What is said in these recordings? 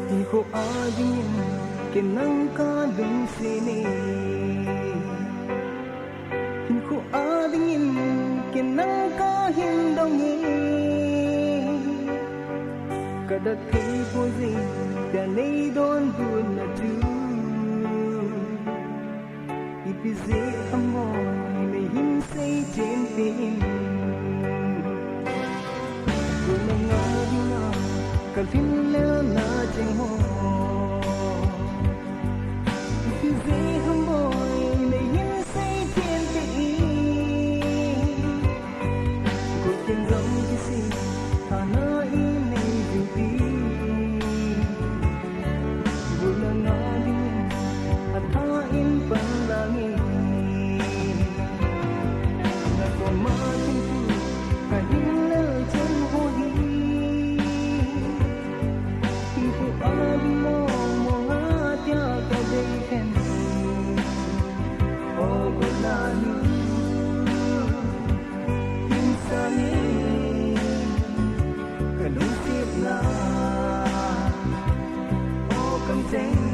Iko adingin kinang kalung sini Iko adingin kinang kahindongi Kada tipuzi danay don bunatu Ipizi amoy may hinsay timpin Gulangadi na kalpinla na jengho Ipizi amoy may hinsay timpin Gulangam kisi hanain ay yubi Gulangadi at hain panlangin Nagpamating ko kahilal dyan huli Iko abi mo mga tiya kadayken O gulani Pinsani Kalusip na O kamteng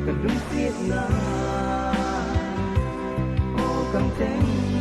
Kadung sit na, oh kamteng.